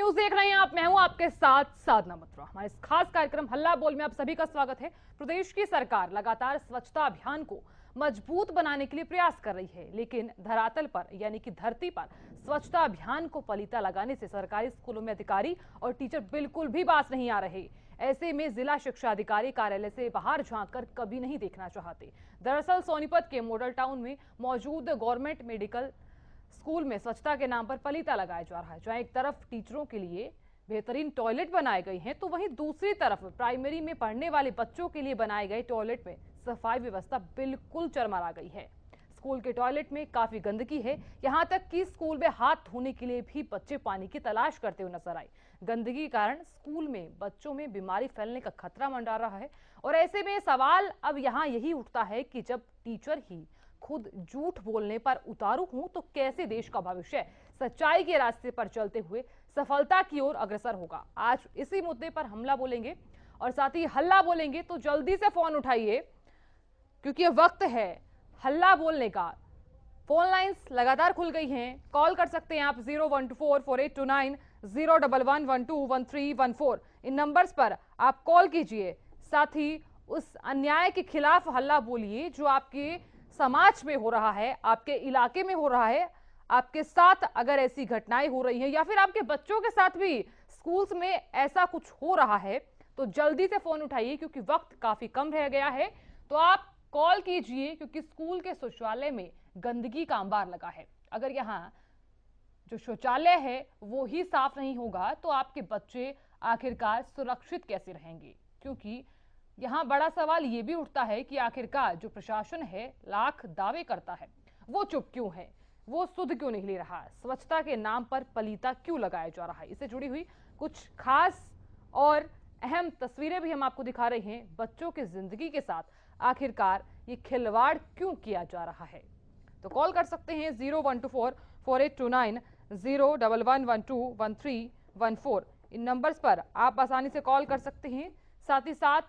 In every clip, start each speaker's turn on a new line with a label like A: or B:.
A: News देख रहे हैं आप। मैं हूं आपके साथ साधना मथुरा। हमारे इस खास कार्यक्रम हल्ला बोल में आप सभी का स्वागत है। प्रदेश की सरकार लगातार स्वच्छता अभियान को मजबूत बनाने के लिए प्रयास कर रही है, लेकिन धरातल पर यानी कि धरती पर स्वच्छता अभियान को पलीता लगाने से सरकारी स्कूलों में अधिकारी और टीचर बिल्कुल भी बाज नहीं आ रहे। ऐसे में जिला शिक्षा अधिकारी कार्यालय से बाहर झांक कर कभी नहीं देखना चाहते। दरअसल सोनीपत के मॉडल टाउन में मौजूद गवर्नमेंट मेडिकल स्कूल में स्वच्छता के नाम पर पलीता लगाया जा रहा है। जहां एक तरफ टीचरों के लिए बेहतरीन टॉयलेट बनाए गए हैं, तो वहीं दूसरी तरफ प्राइमरी में पढ़ने वाले बच्चों के लिए बनाए गए टॉयलेट में सफाई व्यवस्था बिल्कुल चरमरा गई है। स्कूल के टॉयलेट में काफी गंदगी है, यहां तक कि स्कूल में हाथ धोने के लिए भी बच्चे पानी की तलाश करते हुए नजर आए। गंदगी के कारण स्कूल में बच्चों में बीमारी फैलने का खतरा मंडरा रहा है। और ऐसे में सवाल अब यहाँ यही उठता है कि जब टीचर ही खुद झूठ बोलने पर उतारू हूं, तो कैसे देश का भविष्य सच्चाई के रास्ते पर चलते हुए सफलता की ओर अग्रसर होगा। आज इसी मुद्दे पर हमला बोलेंगे और साथ ही हल्ला बोलेंगे, तो जल्दी से फोन उठाइए क्योंकि ये वक्त है हल्ला बोलने का। फोन लाइंस लगातार खुल गई हैं, कॉल कर सकते हैं आप 012448290111121314। इन नंबर्स पर आप कॉल कीजिए। साथ ही उस अन्याय के खिलाफ हल्ला बोलिए जो आपके समाज में हो रहा है, आपके इलाके में हो रहा है। आपके साथ अगर ऐसी घटनाएं हो रही हैं या फिर आपके बच्चों के साथ भी स्कूल्स में ऐसा कुछ हो रहा है, तो जल्दी से फोन उठाइए क्योंकि वक्त काफी कम रह गया है। तो आप कॉल कीजिए क्योंकि स्कूल के शौचालय में गंदगी का अंबार लगा है। अगर यहाँ जो शौचालय है वो ही साफ नहीं होगा तो आपके बच्चे आखिरकार सुरक्षित कैसे रहेंगे? क्योंकि यहाँ बड़ा सवाल ये भी उठता है कि आखिरकार जो प्रशासन है लाख दावे करता है, वो चुप क्यों है, वो सुध क्यों नहीं ले रहा, स्वच्छता के नाम पर पलीता क्यों लगाया जा रहा है। इससे जुड़ी हुई कुछ खास और अहम तस्वीरें भी हम आपको दिखा रहे हैं। बच्चों की जिंदगी के साथ आखिरकार ये खिलवाड़ क्यों किया जा रहा है? तो कॉल कर सकते हैं 012448290111121314। इन नंबर्स पर आप आसानी से कॉल कर सकते हैं। साथ ही साथ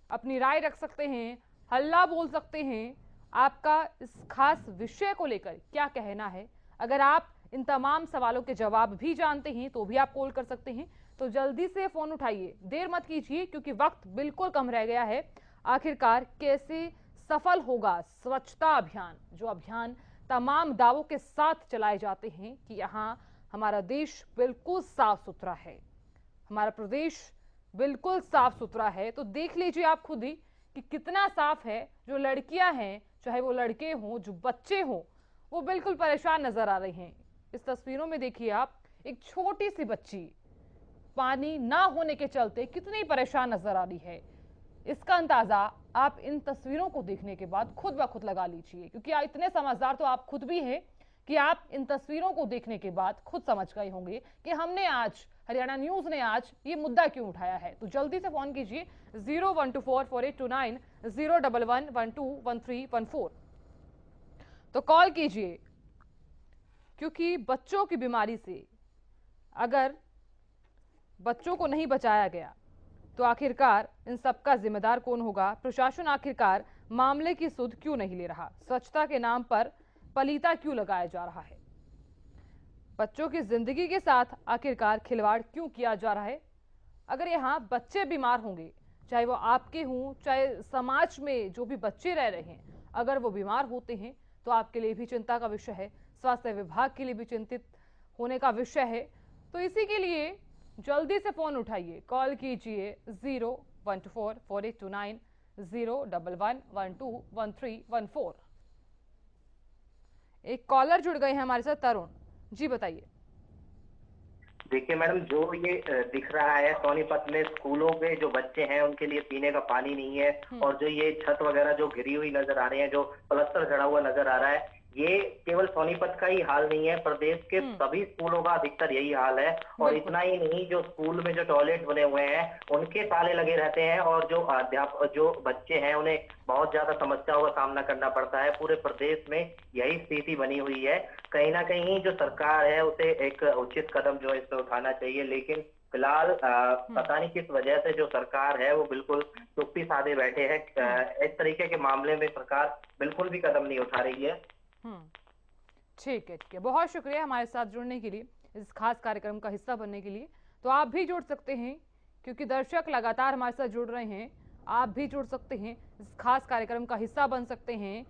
A: अपनी राय रख सकते हैं, हल्ला बोल सकते हैं। आपका इस खास विषय को लेकर क्या कहना है? अगर आप इन तमाम सवालों के जवाब भी जानते हैं तो भी आप कॉल कर सकते हैं। तो जल्दी से फोन उठाइए, देर मत कीजिए क्योंकि वक्त बिल्कुल कम रह गया है। आखिरकार कैसे सफल होगा स्वच्छता अभियान, जो अभियान तमाम दावों के साथ चलाए जाते हैं कि यहाँ हमारा देश बिल्कुल साफ सुथरा है, हमारा प्रदेश बिल्कुल साफ सुथरा है। तो देख लीजिए आप खुद ही कि कितना साफ है। जो लड़कियां हैं, चाहे वो लड़के हों, जो बच्चे हों, वो बिल्कुल परेशान नजर आ रहे हैं। इस तस्वीरों में देखिए आप, एक छोटी सी बच्ची पानी ना होने के चलते कितनी परेशान नजर आ रही है। इसका अंदाजा आप इन तस्वीरों को देखने के बाद खुद ब खुद लगा लीजिए, क्योंकि इतने समझदार तो आप खुद भी हैं कि आप इन तस्वीरों को देखने के बाद खुद समझ गए होंगे कि हमने आज, हरियाणा न्यूज ने आज ये मुद्दा क्यों उठाया है। तो जल्दी से फोन कीजिए 012448290111121314। तो कॉल कीजिए क्योंकि बच्चों की बीमारी से अगर बच्चों को नहीं बचाया गया तो आखिरकार इन सबका जिम्मेदार कौन होगा? प्रशासन आखिरकार मामले की सुध क्यों नहीं ले रहा? स्वच्छता के नाम पर पलीता क्यों लगाया जा रहा है? बच्चों की जिंदगी के साथ आखिरकार खिलवाड़ क्यों किया जा रहा है? अगर यहाँ बच्चे बीमार होंगे, चाहे वो आपके हों, चाहे समाज में जो भी बच्चे रह रहे हैं, अगर वो बीमार होते हैं तो आपके लिए भी चिंता का विषय है, स्वास्थ्य विभाग के लिए भी चिंतित होने का विषय है। तो इसी के लिए जल्दी से फोन उठाइए, कॉल कीजिए 012448290111121314। एक कॉलर जुड़ गए हैं हमारे साथ, तरुण जी, बताइए।
B: देखिए मैडम, जो ये दिख रहा है सोनीपत में स्कूलों के जो बच्चे हैं उनके लिए पीने का पानी नहीं है, और जो ये छत वगैरह जो घिरी हुई नजर आ रही है, जो प्लास्टर चढ़ा हुआ नजर आ रहा है, ये केवल सोनीपत का ही हाल नहीं है, प्रदेश के सभी स्कूलों का अधिकतर यही हाल है। और इतना ही नहीं, जो स्कूल में जो टॉयलेट बने हुए हैं उनके ताले लगे रहते हैं, और जो अध्यापक, जो बच्चे हैं, उन्हें बहुत ज्यादा समस्याओं का सामना करना पड़ता है। पूरे प्रदेश में यही स्थिति बनी हुई है। कहीं ना कहीं जो सरकार है उसे एक उचित कदम जो है इसमें उठाना चाहिए, लेकिन फिलहाल पता नहीं किस वजह से जो सरकार है वो बिल्कुल चुप्पी साधे बैठे हैं। इस तरीके के मामले में सरकार बिल्कुल भी कदम नहीं उठा रही है।
A: ठीक है, बहुत शुक्रिया हमारे साथ जुड़ने के लिए। इस खास कार्यक्रम का हिस्सा बनने के लिए। तो आप भी जुड़ सकते हैं, क्योंकि दर्शक लगातार हमारे साथ जुड़ रहे हैं। आप भी जुड़ सकते हैं, इस खास कार्यक्रम का हिस्सा बन सकते हैं।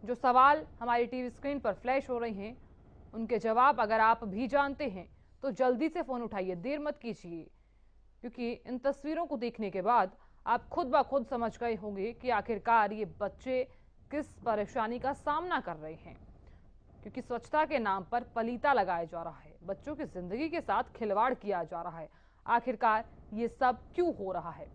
A: जो सवाल हमारी टीवी स्क्रीन पर फ्लैश हो रहे हैं, उनके जवाब अगर आप भी जानते हैं तो जल्दी से फोन उठाइए, देर मत कीजिए, क्योंकि इन तस्वीरों को देखने के बाद आप खुद ब खुद समझ गए होंगे कि आखिरकार ये बच्चे किस परेशानी का सामना कर रहे हैं। क्योंकि स्वच्छता के नाम पर पलीता लगाया जा रहा है, बच्चों की जिंदगी के साथ खिलवाड़ किया जा रहा है। आखिरकार ये सब क्यों हो रहा है?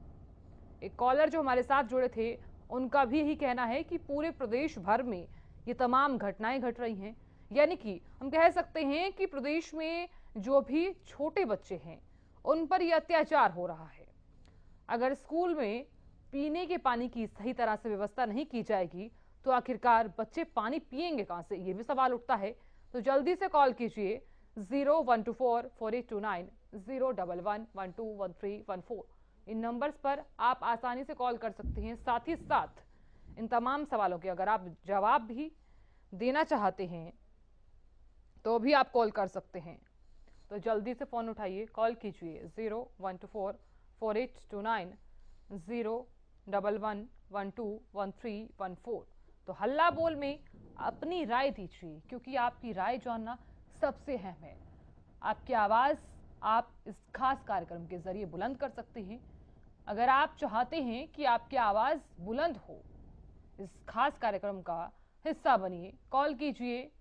A: एक कॉलर जो हमारे साथ जुड़े थे, उनका भी यही कहना है कि पूरे प्रदेश भर में ये तमाम घटनाएं घट रही हैं। यानी कि हम कह सकते हैं कि प्रदेश में जो भी छोटे बच्चे हैं उन पर यह अत्याचार हो रहा है। अगर स्कूल में पीने के पानी की सही तरह से व्यवस्था नहीं की जाएगी तो आखिरकार बच्चे पानी पिएंगे कहां से, ये भी सवाल उठता है। तो जल्दी से कॉल कीजिए 01244829 011121314। इन नंबर्स पर आप आसानी से कॉल कर सकते हैं। साथ ही साथ इन तमाम सवालों के अगर आप जवाब भी देना चाहते हैं तो भी आप कॉल कर सकते हैं। तो जल्दी से फोन उठाइए, कॉल कीजिए 01244829 011121314। तो हल्ला बोल में अपनी राय दीजिए, क्योंकि आपकी राय जानना सबसे अहम है। आपकी आवाज आप इस खास कार्यक्रम के जरिए बुलंद कर सकते हैं। अगर आप चाहते हैं कि आपकी आवाज बुलंद हो, इस खास कार्यक्रम का हिस्सा बनिए, कॉल कीजिए।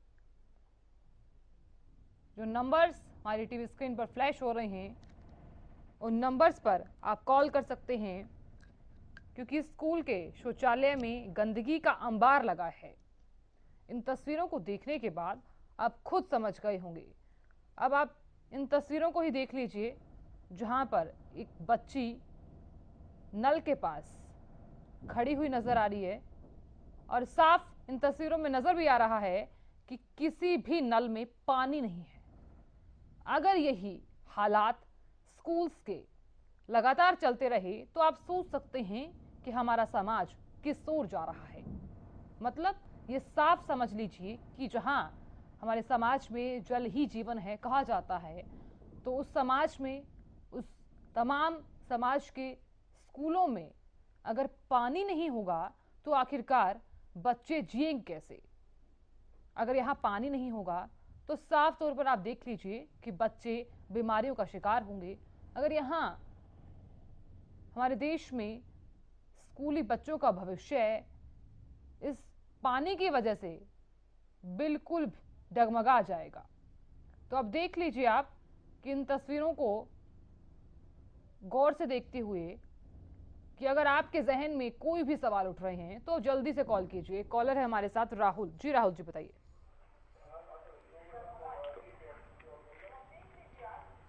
A: जो नंबर्स हमारी टीवी स्क्रीन पर फ्लैश हो रहे हैं, उन नंबर्स पर आप कॉल कर सकते हैं, क्योंकि स्कूल के शौचालय में गंदगी का अंबार लगा है। इन तस्वीरों को देखने के बाद आप खुद समझ गए होंगे। अब आप इन तस्वीरों को ही देख लीजिए, जहां पर एक बच्ची नल के पास खड़ी हुई नजर आ रही है और साफ इन तस्वीरों में नजर भी आ रहा है कि किसी भी नल में पानी नहीं है। अगर यही हालात स्कूल्स के लगातार चलते रहे तो आप सोच सकते हैं कि हमारा समाज किस ओर जा रहा है। मतलब ये साफ समझ लीजिए कि जहां हमारे समाज में जल ही जीवन है कहा जाता है, तो उस समाज में, उस तमाम समाज के स्कूलों में अगर पानी नहीं होगा तो आखिरकार बच्चे जिएंगे कैसे? अगर यहाँ पानी नहीं होगा तो साफ तौर पर आप देख लीजिए कि बच्चे बीमारियों का शिकार होंगे। अगर यहाँ हमारे देश में स्कूली बच्चों का भविष्य इस पानी की वजह से बिल्कुल डगमगा जाएगा। तो अब देख लीजिए आप कि इन तस्वीरों को गौर से देखते हुए कि अगर आपके जहन में कोई भी सवाल उठ रहे हैं तो जल्दी से कॉल कीजिए। कॉलर है हमारे साथ राहुल जी। राहुल जी बताइए।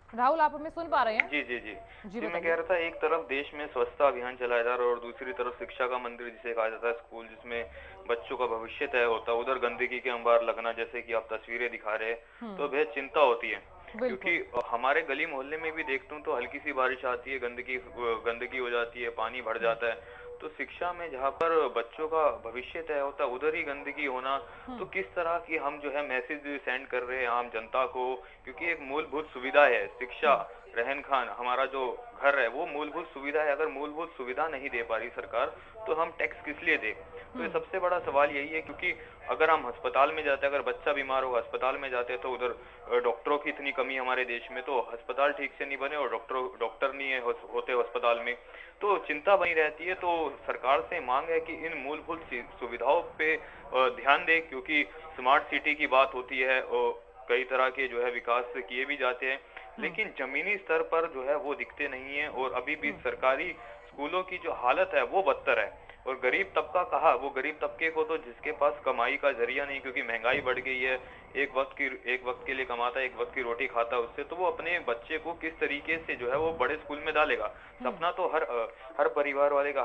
A: राहुल आप हमें सुन पा रहे हैं?
C: जी जी जी जी मैं कह रहा था, एक तरफ देश में स्वच्छता अभियान चलाया जा रहा है और दूसरी तरफ शिक्षा का मंदिर जिसे कहा जाता है, स्कूल जिसमें बच्चों का भविष्य तय होता है, उधर गंदगी के अंबार लगना, जैसे कि आप तस्वीरें दिखा रहे हैं, तो बेहद चिंता होती है। क्योंकि हमारे गली मोहल्ले में भी देखता हूँ तो हल्की सी बारिश आती है, गंदगी हो जाती है, पानी भर जाता है। तो शिक्षा में जहाँ पर बच्चों का भविष्य तय होता है उधर ही गंदगी होना, तो किस तरह की हम जो है मैसेज सेंड कर रहे हैं आम जनता को? क्योंकि एक मूलभूत सुविधा है शिक्षा, रहन खान, हमारा जो घर है वो मूलभूत सुविधा है। अगर मूलभूत सुविधा नहीं दे पा रही सरकार तो हम टैक्स किस लिए दे? तो ये सबसे बड़ा सवाल यही है। क्योंकि अगर हम अस्पताल में जाते हैं, अगर बच्चा बीमार होगा अस्पताल में जाते हैं, तो उधर डॉक्टरों की इतनी कमी हमारे देश में, तो अस्पताल ठीक से नहीं बने और डॉक्टर नहीं है होते अस्पताल में, तो चिंता बनी रहती है। तो सरकार से मांग है कि इन मूलभूत सुविधाओं पे ध्यान दे, क्योंकि स्मार्ट सिटी की बात होती है और कई तरह के जो है विकास किए भी जाते हैं, लेकिन जमीनी स्तर पर जो है वो दिखते नहीं है। और अभी भी सरकारी स्कूलों की जो हालत है वो बदतर है। और गरीब तबका कहा, वो गरीब तबके को तो जिसके पास कमाई का जरिया नहीं, क्योंकि महंगाई बढ़ गई है, एक वक्त के लिए कमाता है, एक वक्त की रोटी खाता है उससे, तो वो अपने बच्चे को किस तरीके से जो है वो बड़े स्कूल में डालेगा? सपना तो हर परिवार वाले का,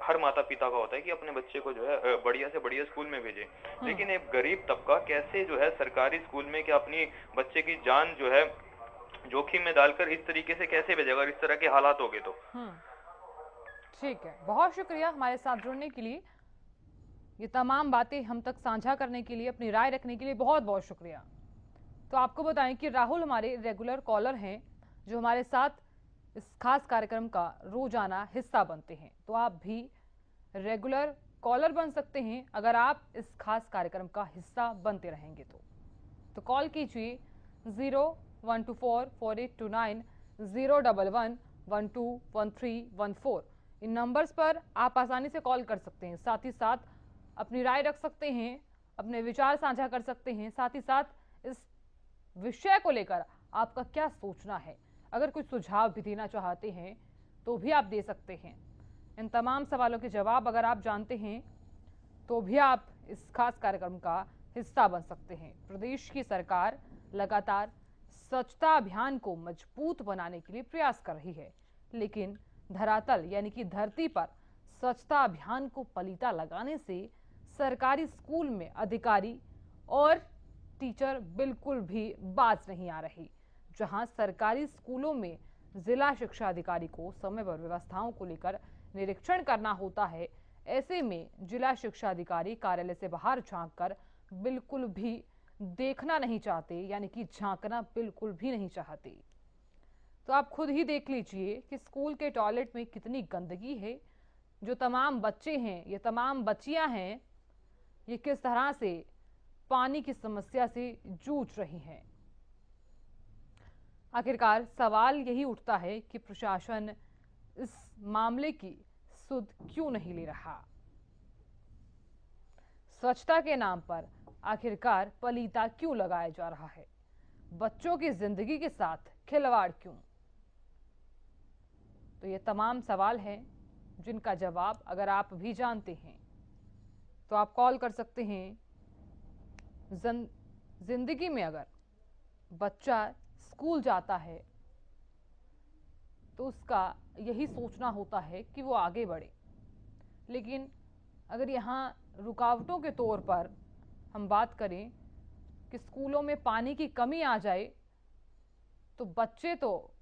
C: हर माता पिता का होता है कि अपने बच्चे को जो है बढ़िया से बढ़िया स्कूल में भेजे, लेकिन एक गरीब तबका कैसे जो है सरकारी स्कूल में क्या अपनी बच्चे की जान जो है जोखिम में डालकर इस तरीके से कैसे भेजेगा अगर इस तरह के हालात हो गए तो?
A: ठीक है, बहुत शुक्रिया हमारे साथ जुड़ने के लिए, ये तमाम बातें हम तक साझा करने के लिए, अपनी राय रखने के लिए बहुत बहुत शुक्रिया। तो आपको बताएं कि राहुल हमारे रेगुलर कॉलर हैं जो हमारे साथ इस खास कार्यक्रम का रोजाना हिस्सा बनते हैं। तो आप भी रेगुलर कॉलर बन सकते हैं अगर आप इस खास कार्यक्रम का हिस्सा बनते रहेंगे तो कॉल कीजिए 0124490111121314। इन नंबर्स पर आप आसानी से कॉल कर सकते हैं। साथ ही साथ अपनी राय रख सकते हैं, अपने विचार साझा कर सकते हैं। साथ ही साथ इस विषय को लेकर आपका क्या सोचना है, अगर कुछ सुझाव भी देना चाहते हैं तो भी आप दे सकते हैं। इन तमाम सवालों के जवाब अगर आप जानते हैं तो भी आप इस खास कार्यक्रम का हिस्सा बन सकते हैं। प्रदेश की सरकार लगातार स्वच्छता अभियान को मजबूत बनाने के लिए प्रयास कर रही है, लेकिन धरातल यानी कि धरती पर स्वच्छता अभियान को पलीता लगाने से सरकारी स्कूल में अधिकारी और टीचर बिल्कुल भी बाज नहीं आ रही। जहां सरकारी स्कूलों में जिला शिक्षा अधिकारी को समय पर व्यवस्थाओं को लेकर निरीक्षण करना होता है, ऐसे में जिला शिक्षा अधिकारी कार्यालय से बाहर झांककर बिल्कुल भी देखना नहीं चाहते, यानी कि झांकना बिल्कुल भी नहीं चाहते। तो आप खुद ही देख लीजिए कि स्कूल के टॉयलेट में कितनी गंदगी है। जो तमाम बच्चे हैं, ये तमाम बच्चियां हैं, ये किस तरह से पानी की समस्या से जूझ रही हैं। आखिरकार सवाल यही उठता है कि प्रशासन इस मामले की सुध क्यों नहीं ले रहा। स्वच्छता के नाम पर आखिरकार पलीता क्यों लगाया जा रहा है? बच्चों की जिंदगी के साथ खिलवाड़ क्यों? तो ये तमाम सवाल हैं जिनका जवाब अगर आप भी जानते हैं तो आप कॉल कर सकते हैं। जिंदगी में अगर बच्चा स्कूल जाता है तो उसका यही सोचना होता है कि वो आगे बढ़े, लेकिन अगर यहाँ रुकावटों के तौर पर हम बात करें कि स्कूलों में पानी की कमी आ जाए तो बच्चे तो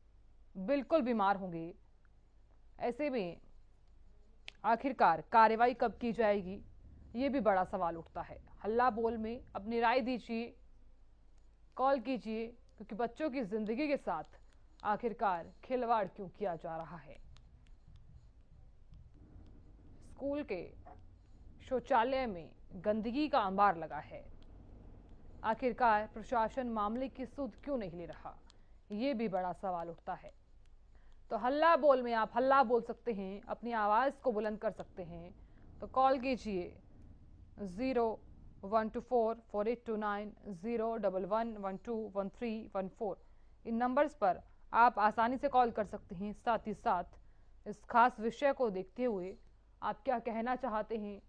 A: बिल्कुल बीमार होंगे। ऐसे में आखिरकार कार्रवाई कब की जाएगी, ये भी बड़ा सवाल उठता है। हल्ला बोल में अपनी राय दीजिए, कॉल कीजिए, क्योंकि बच्चों की जिंदगी के साथ आखिरकार खिलवाड़ क्यों किया जा रहा है। स्कूल के शौचालय में गंदगी का अंबार लगा है। आखिरकार प्रशासन मामले की सुध क्यों नहीं ले रहा, ये भी बड़ा सवाल उठता है। तो हल्ला बोल में आप हल्ला बोल सकते हैं, अपनी आवाज़ को बुलंद कर सकते हैं। तो कॉल कीजिए 012448290111121314। इन नंबर्स पर आप आसानी से कॉल कर सकते हैं। साथ ही साथ इस खास विषय को देखते हुए आप क्या कहना चाहते हैं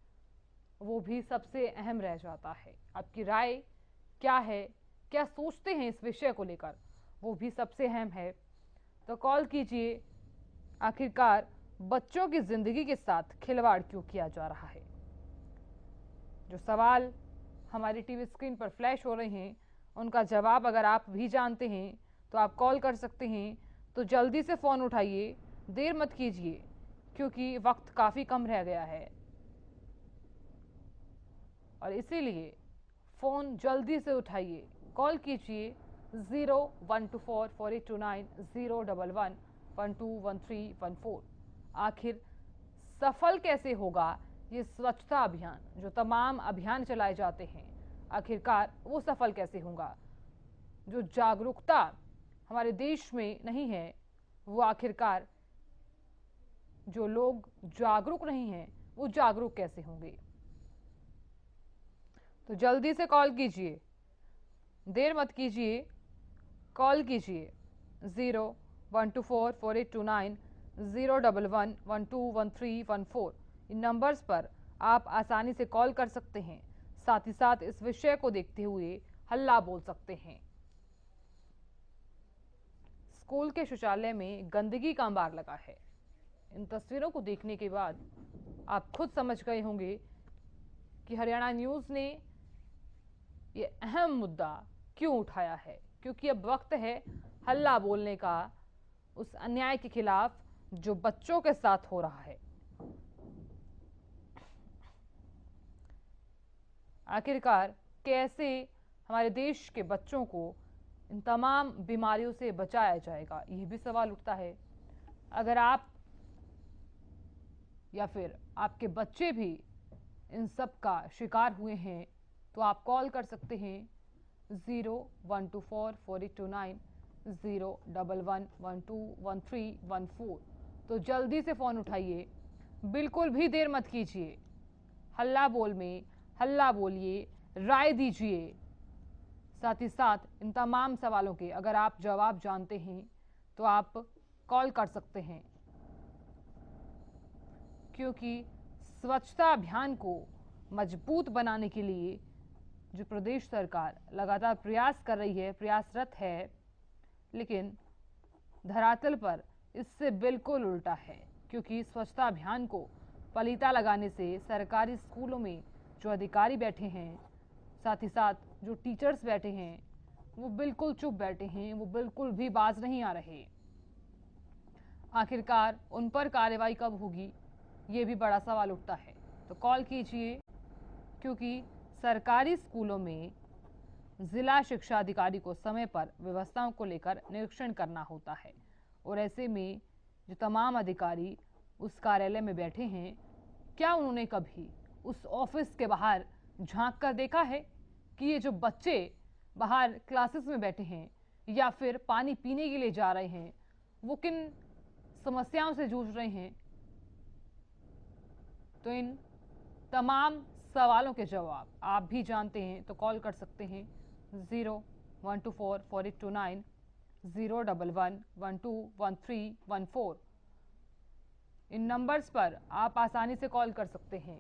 A: वो भी सबसे अहम रह जाता है। आपकी राय क्या है, क्या सोचते हैं इस विषय को लेकर, वो भी सबसे अहम है। तो कॉल कीजिए। आखिरकार बच्चों की जिंदगी के साथ खिलवाड़ क्यों किया जा रहा है? जो सवाल हमारी टीवी स्क्रीन पर फ्लैश हो रहे हैं उनका जवाब अगर आप भी जानते हैं तो आप कॉल कर सकते हैं। तो जल्दी से फ़ोन उठाइए, देर मत कीजिए, क्योंकि वक्त काफ़ी कम रह गया है और इसीलिए फ़ोन जल्दी से उठाइए। कॉल कीजिए 0124490111121314। आखिर सफल कैसे होगा ये स्वच्छता अभियान? जो तमाम अभियान चलाए जाते हैं आखिरकार वो सफल कैसे होगा? जो जागरूकता हमारे देश में नहीं है वो आखिरकार जो लोग जागरूक नहीं हैं वो जागरूक कैसे होंगे? तो जल्दी से कॉल कीजिए, देर मत कीजिए, कॉल कीजिए 012448290111121314। इन नंबर्स पर आप आसानी से कॉल कर सकते हैं। साथ ही साथ इस विषय को देखते हुए हल्ला बोल सकते हैं। स्कूल के शौचालय में गंदगी का अंबार लगा है। इन तस्वीरों को देखने के बाद आप खुद समझ गए होंगे कि हरियाणा न्यूज़ ने ये अहम मुद्दा क्यों उठाया है, क्योंकि अब वक्त है हल्ला बोलने का उस अन्याय के खिलाफ जो बच्चों के साथ हो रहा है। आखिरकार कैसे हमारे देश के बच्चों को इन तमाम बीमारियों से बचाया जाएगा? यह भी सवाल उठता है। अगर आप या फिर आपके बच्चे भी इन सब का शिकार हुए हैं तो आप कॉल कर सकते हैं 0124-429-011121314। तो जल्दी से फ़ोन उठाइए, बिल्कुल भी देर मत कीजिए। हल्ला बोल में हल्ला बोलिए, राय दीजिए। साथ ही साथ इन तमाम सवालों के अगर आप जवाब जानते हैं तो आप कॉल कर सकते हैं, क्योंकि स्वच्छता अभियान को मजबूत बनाने के लिए जो प्रदेश सरकार लगातार प्रयास कर रही है, प्रयासरत है, लेकिन धरातल पर इससे बिल्कुल उल्टा है। क्योंकि स्वच्छता अभियान को पलीता लगाने से सरकारी स्कूलों में जो अधिकारी बैठे हैं, साथ ही साथ जो टीचर्स बैठे हैं, वो बिल्कुल चुप बैठे हैं, वो बिल्कुल भी बाज नहीं आ रहे। आखिरकार उन पर कार्रवाई कब होगी, ये भी बड़ा सवाल उठता है। तो कॉल कीजिए, क्योंकि सरकारी स्कूलों में जिला शिक्षा अधिकारी को समय पर व्यवस्थाओं को लेकर निरीक्षण करना होता है, और ऐसे में जो तमाम अधिकारी उस कार्यालय में बैठे हैं, क्या उन्होंने कभी उस ऑफिस के बाहर झांक कर देखा है कि ये जो बच्चे बाहर क्लासेस में बैठे हैं या फिर पानी पीने के लिए जा रहे हैं, वो किन समस्याओं से जूझ रहे हैं? तो इन तमाम सवालों के जवाब आप भी जानते हैं तो कॉल कर सकते हैं 0124-429-011121314। इन नंबर्स पर आप आसानी से कॉल कर सकते हैं।